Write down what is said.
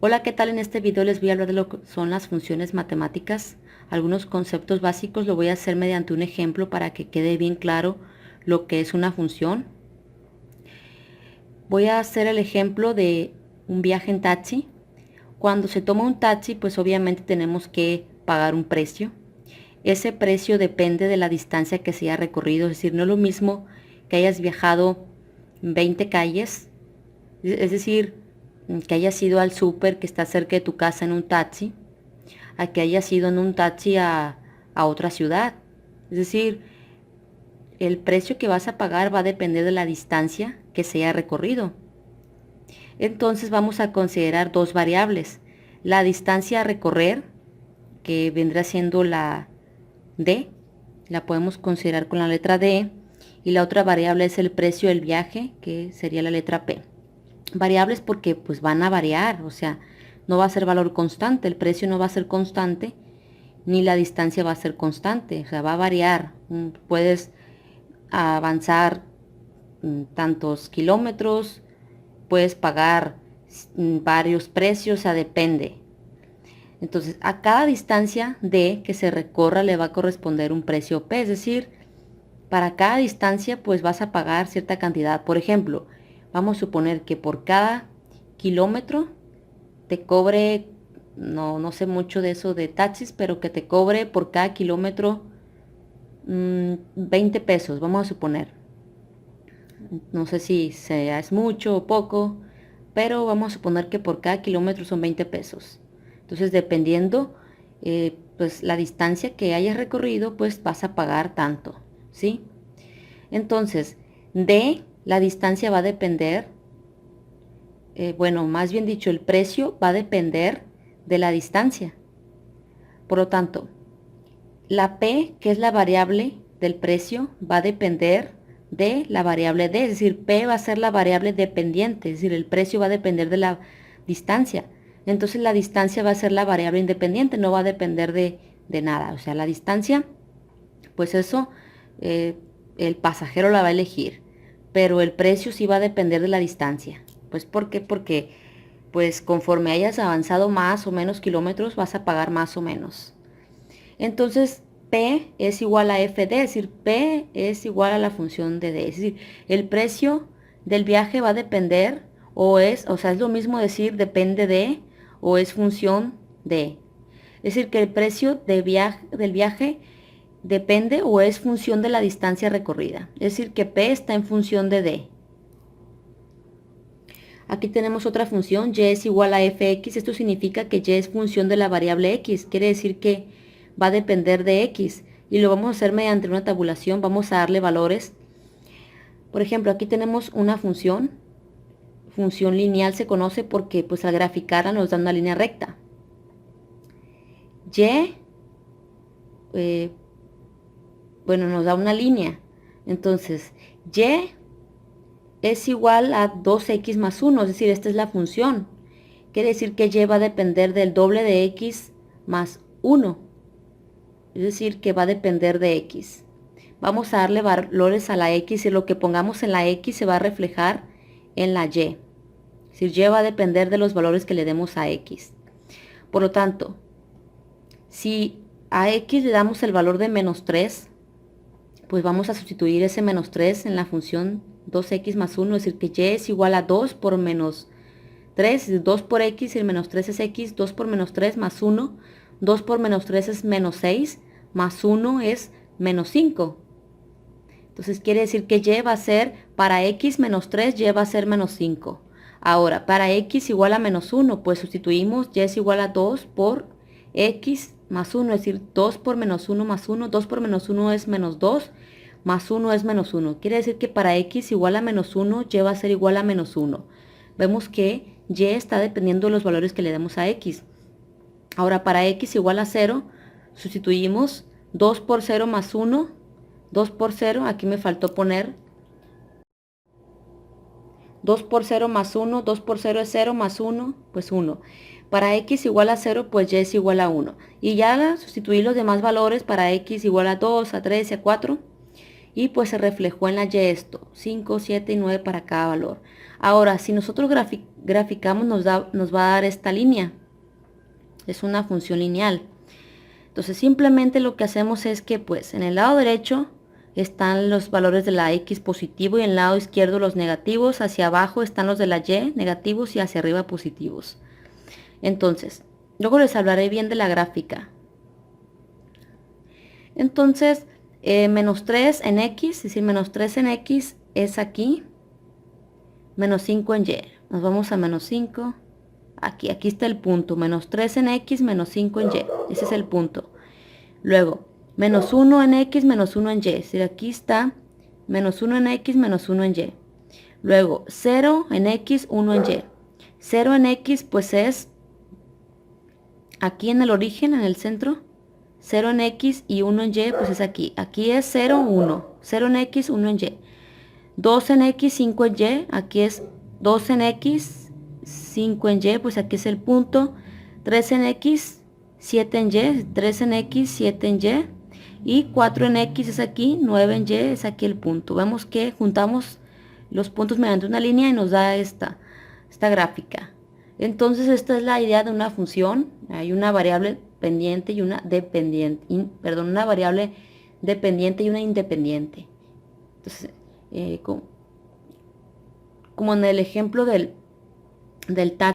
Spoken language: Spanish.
Hola, ¿qué tal? En este video les voy a hablar de lo que son las funciones matemáticas. Algunos conceptos básicos lo voy a hacer mediante un ejemplo para que quede bien claro lo que es una función. Voy a hacer el ejemplo de un viaje en taxi. Cuando se toma un taxi, pues obviamente tenemos que pagar un precio. Ese precio depende de la distancia que se haya recorrido, es decir, no es lo mismo que hayas viajado 20 calles, es decir, que hayas ido al súper que está cerca de tu casa en un taxi, a que hayas ido en un taxi a otra ciudad. Es decir, el precio que vas a pagar va a depender de la distancia que se haya recorrido. Entonces vamos a considerar dos variables. La distancia a recorrer, que vendrá siendo la D, la podemos considerar con la letra D, y la otra variable es el precio del viaje, que sería la letra P. Variables porque pues van a variar, o sea, no va a ser valor constante, el precio no va a ser constante, ni la distancia va a ser constante, o sea, va a variar. Puedes avanzar tantos kilómetros, puedes pagar varios precios, o sea, depende. Entonces, a cada distancia D que se recorra le va a corresponder un precio P, es decir, para cada distancia pues vas a pagar cierta cantidad. Por ejemplo, vamos a suponer que por cada kilómetro te cobre, no sé mucho de eso de taxis, pero que te cobre por cada kilómetro 20 pesos, vamos a suponer. No sé si sea es mucho o poco, pero vamos a suponer que por cada kilómetro son 20 pesos. Entonces, dependiendo pues la distancia que hayas recorrido, pues vas a pagar tanto, ¿sí? Entonces, de la distancia va a depender, bueno, más bien dicho, el precio va a depender de la distancia. Por lo tanto, la P, que es la variable del precio, va a depender de la variable D, es decir, P va a ser la variable dependiente, es decir, el precio va a depender de la distancia. Entonces la distancia va a ser la variable independiente, no va a depender de nada. O sea, la distancia, pues eso, eh, el pasajero la va a elegir, pero el precio sí va a depender de la distancia. Pues ¿por qué? Porque pues conforme hayas avanzado más o menos kilómetros vas a pagar más o menos. Entonces, P es igual a FD, es decir, P es igual a la función de D. Es decir, el precio del viaje va a depender, o sea, es lo mismo decir depende de, o es función de. Es decir, que el precio del viaje depende o es función de la distancia recorrida. Es decir, que P está en función de D. Aquí tenemos otra función, y es igual a fx. Esto significa que y es función de la variable x. Quiere decir que va a depender de x. Y lo vamos a hacer mediante una tabulación. Vamos a darle valores. Por ejemplo, aquí tenemos una función. Función lineal se conoce porque pues al graficarla nos da una línea recta. Y, bueno, nos da una línea. Entonces, y es igual a 2x más 1, es decir, esta es la función. Quiere decir que y va a depender del doble de x más 1, es decir, que va a depender de x. Vamos a darle valores a la x y lo que pongamos en la x se va a reflejar en la y. Es decir, y va a depender de los valores que le demos a x. Por lo tanto, si a x le damos el valor de menos 3, pues vamos a sustituir ese menos 3 en la función 2x más 1, es decir, que y es igual a 2 por menos 3, 2 por x, y el menos 3 es x, 2 por menos 3 más 1, 2 por menos 3 es menos 6, más 1 es menos 5. Entonces quiere decir que y va a ser, para x menos 3, y va a ser menos 5. Ahora, para x igual a menos 1, pues sustituimos y es igual a 2 por x más 1, es decir, 2 por menos 1 más 1, 2 por menos 1 es menos 2, más 1 es menos 1. Quiere decir que para x igual a menos 1, y va a ser igual a menos 1. Vemos que y está dependiendo de los valores que le demos a x. Ahora para x igual a 0, sustituimos 2 por 0 más 1, 2 por 0, aquí me faltó poner 2 por 0 más 1, 2 por 0 es 0 más 1, pues 1. Para x igual a 0, pues y es igual a 1. Y ya sustituir los demás valores para x igual a 2, a 3 y a 4. y pues se reflejó en la Y esto, 5, 7 y 9 para cada valor. Ahora, si nosotros graficamos nos va a dar esta línea. Es una función lineal. Entonces simplemente lo que hacemos es que pues en el lado derecho están los valores de la X positivo y en el lado izquierdo los negativos. Hacia abajo están los de la Y negativos y hacia arriba positivos. Entonces, luego les hablaré bien de la gráfica. Entonces, menos 3 en X, es decir, menos 3 en X es aquí, menos 5 en Y. Nos vamos a menos 5. Aquí está el punto. Menos 3 en X, menos 5 en Y. Ese es el punto. Luego, menos 1 en X, menos 1 en Y. Es decir, aquí está menos 1 en X, menos 1 en Y. Luego, 0 en X, 1 en Y. 0 en X, pues es aquí en el origen, en el centro. 0 en X y 1 en Y, pues es aquí. Aquí es 0, 1. 0 en X, 1 en Y. 2 en X, 5 en Y. Aquí es 2 en X, 5 en Y, pues aquí es el punto. 3 en X, 7 en Y. 3 en X, 7 en Y. Y 4 en X es aquí, 9 en Y es aquí el punto. Vemos que juntamos los puntos mediante una línea y nos da esta gráfica. Entonces esta es la idea de una función. Hay una variable pendiente y una dependiente, una variable dependiente y una independiente. Entonces, como en el ejemplo del taxi.